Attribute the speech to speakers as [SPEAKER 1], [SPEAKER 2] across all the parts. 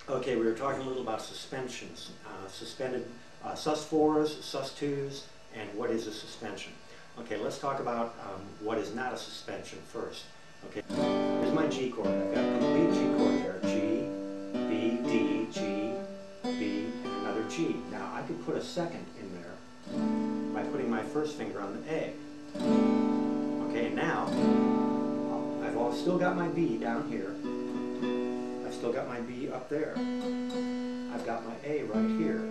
[SPEAKER 1] Okay, we were talking a little about suspensions, suspended sus4s, sus2s, and what is a suspension. Okay, let's talk about what is not a suspension first. Okay, here's my G chord. I've got a complete G chord there. G, B, D, G, B, and another G. Now, I could put a second in there by putting my first finger on the A. Okay, now, I've still got my B down here. I've still got my B up there. I've got my A right here.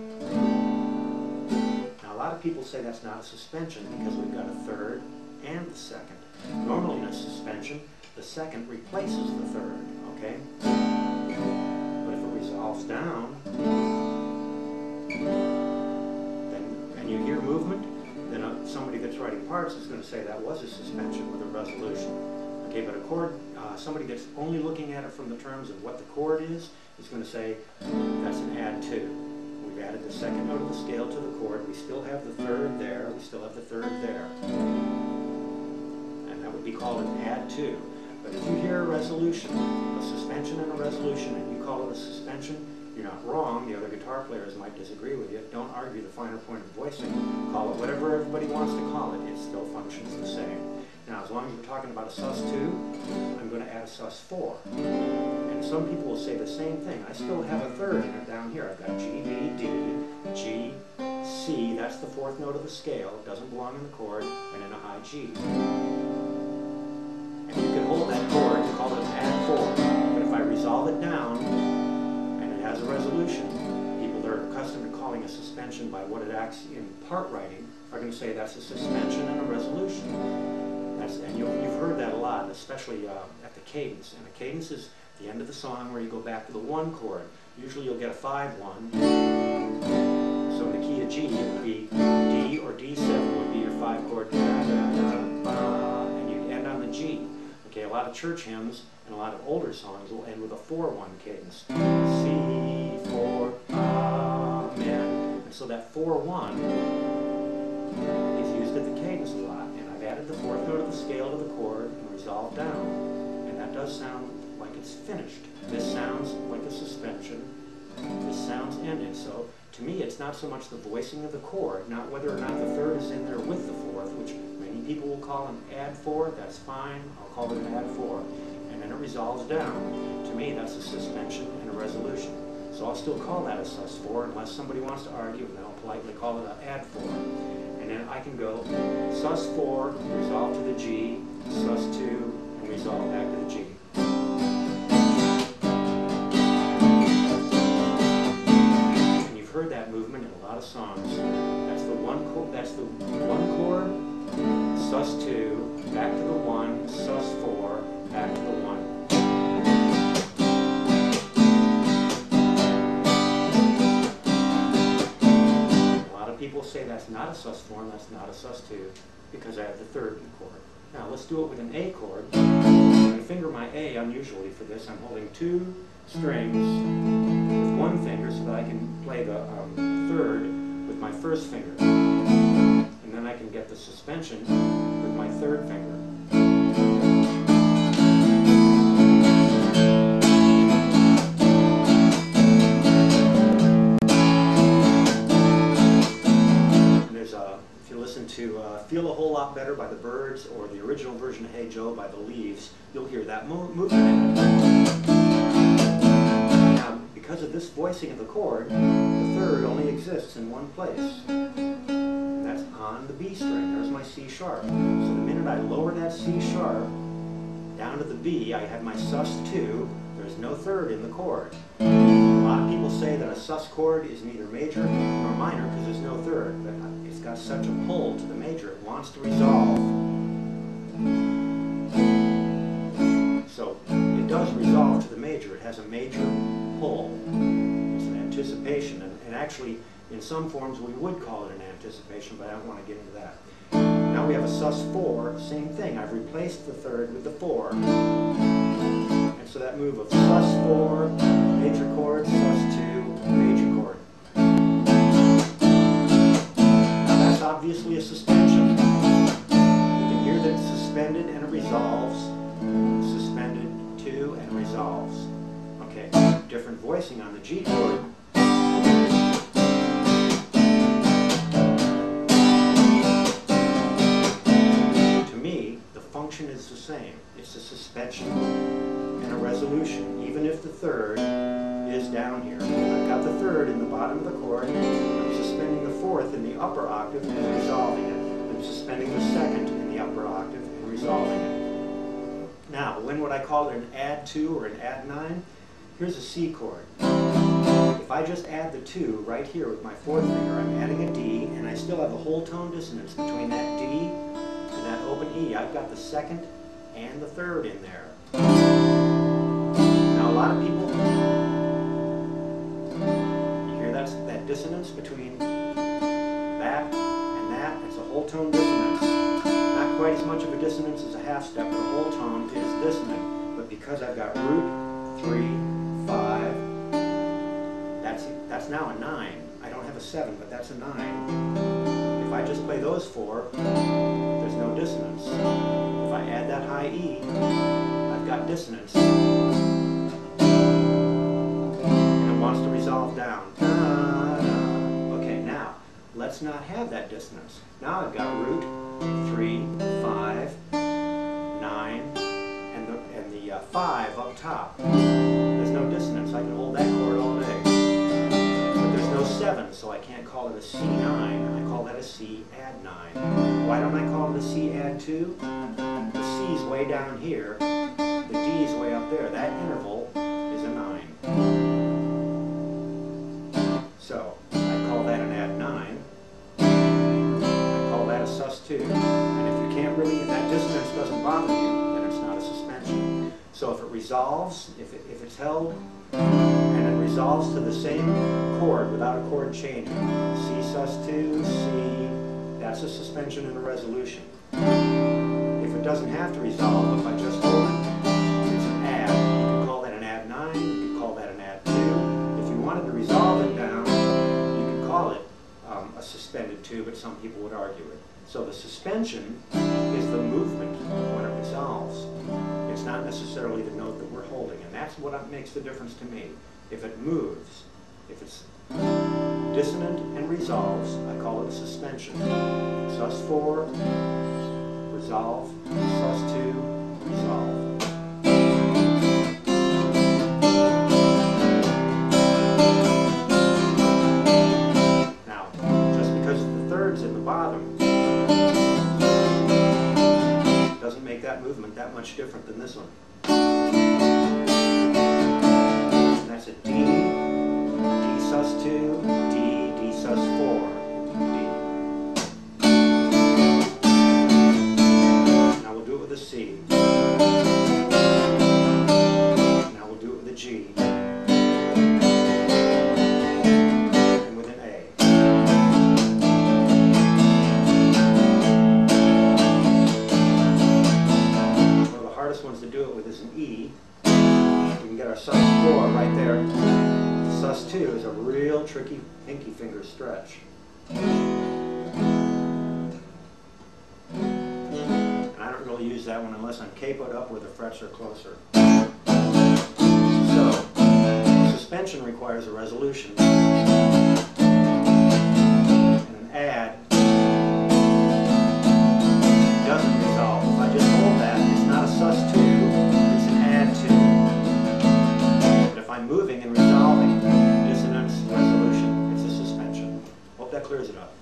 [SPEAKER 1] Now, a lot of people say that's not a suspension because we've got a third and the second. Normally in a suspension, the second replaces the third, okay? But if it resolves down, and you hear movement, then somebody that's writing parts is going to say that was a suspension with a resolution. Okay, but a chord, somebody that's only looking at it from the terms of what the chord is going to say that's an add 2. We've added the second note of the scale to the chord. We still have the third there. We still have the third there. And that would be called an add 2. But if you hear a resolution, a suspension and a resolution, and you call it a suspension, you're not wrong. The other guitar players might disagree with you. Don't argue the finer point of voicing. Call it whatever everybody wants to call it. It still functions the same. Now, as long as we're talking about a sus2, I'm going to add a sus4. And some people will say the same thing. I still have a third in it down here. I've got G, B, D, G, C. That's the fourth note of the scale. It doesn't belong in the chord, and in a high G. And you can hold that chord and call it an add 4. But if I resolve it down, and it has a resolution, people that are accustomed to calling a suspension by what it acts in part writing are going to say that's a suspension and a resolution. And you've heard that a lot, especially at the cadence. And the cadence is the end of the song where you go back to the 1 chord. Usually you'll get a 5-1. So in the key of G, it would be D or D7 would be your 5 chord. And you'd end on the G. Okay, a lot of church hymns and a lot of older songs will end with a 4-1 cadence. C4, Amen. And so that 4-1 is used at the cadence a lot. Added the fourth note of the scale to the chord and resolved down. And that does sound like it's finished. This sounds like a suspension. This sounds ended. So to me, it's not so much the voicing of the chord, not whether or not the third is in there with the fourth, which many people will call an add 4. That's fine. I'll call it an add 4. And then it resolves down. To me, that's a suspension and a resolution. So I'll still call that a sus4 unless somebody wants to argue, and I'll politely call it an add 4. And then I can go sus4, resolve to the G, sus2, and resolve back to the G. And you've heard that movement in a lot of songs. That's the one chord, sus2, back to the 1, sus4, back to the 1. People say that's not a sus4 and that's not a sus2 because I have the third in the chord. Now let's do it with an A chord. When I finger my A, unusually for this, I'm holding 2 strings with 1 finger so that I can play the third with my first finger. And then I can get the suspension with my third finger. To Feel a Whole Lot Better by the Byrds or the original version of Hey Joe by the Leaves, you'll hear that movement in it. Now, because of this voicing of the chord, the third only exists in one place. And that's on the B string. There's my C sharp. So the minute I lower that C sharp down to the B, I have my sus2. There's no third in the chord. A lot of people say that a sus chord is neither major nor minor because there's no third. But it's got such a pull to the major, it wants to resolve. So it does resolve to the major. It has a major pull. It's an anticipation. And actually, in some forms, we would call it an anticipation, but I don't want to get into that. Now we have a sus4, same thing. I've replaced the third with the 4. And so that move of sus4, major chord, sus2, major chord. Obviously a suspension. You can hear that it's suspended and it resolves, suspended to and resolves. Okay, different voicing on the G chord. To me, the function is the same. It's a suspension and a resolution, even if the third is down here. I've got the third in the bottom of the chord. I'm suspending the fourth in the upper octave and resolving it. I'm suspending the second in the upper octave and resolving it. Now, when would I call it an add 2 or an add 9? Here's a C chord. If I just add the 2 right here with my fourth finger, I'm adding a D, and I still have a whole tone dissonance between that D and that open E. I've got the second and the third in there. Now, a lot of people, you hear that dissonance between that and that? It's a whole tone dissonance. Not quite as much of a dissonance as a half step, but a whole tone is dissonant. But because I've got root, 3, 5, that's now a 9. I don't have a 7, but that's a 9. If I just play those 4, there's no dissonance. If I add that high E, I've got dissonance. And it wants to resolve down. Okay, now, let's not have that dissonance. Now I've got root, 3, 5, 9, and the 5 up top. There's no dissonance. I can hold that chord all day. But there's no 7, so I can't call it a C9. I call that a C add 9. Why don't I call it a C add 2? The C's way down here. The D's way up there. That interval is a 9. So I call that an add 9. I call that a sus2. And if you can't really, if that dissonance doesn't bother you, then it's not a suspension. So if it resolves, if it's held, and it resolves to the same chord without a chord changing, C sus2, C, that's a suspension and a resolution. If it doesn't have to resolve, if I just hold it, it's an add. You can call that an add 9, you can call that an add 2. If you wanted to resolve it down, you can call it a suspended 2, but some people would argue it. So the suspension is the movement when it resolves. It's not necessarily the note that we're holding, and that's what makes the difference to me. If it moves, if it's dissonant and resolves, I call it a suspension. Sus4, resolve, sus2, resolve. Now, just because the third's in the bottom doesn't make that movement that much different than this one. And that's a D, D sus2, D, D sus4, D. Now we'll do it with a C. Now we'll do it with a G. And with an A. One of the hardest ones to do it with is an E. We can get our sus4 right there. Sus2 is a real tricky pinky finger stretch. And I don't really use that one unless I'm capoed up where the frets are closer. So, suspension requires a resolution. And an add doesn't resolve. If I just hold that, it's not a sus2, it's an add 2. But if I'm moving and resolving, dissonance, resolution, it's a suspension. Hope that clears it up.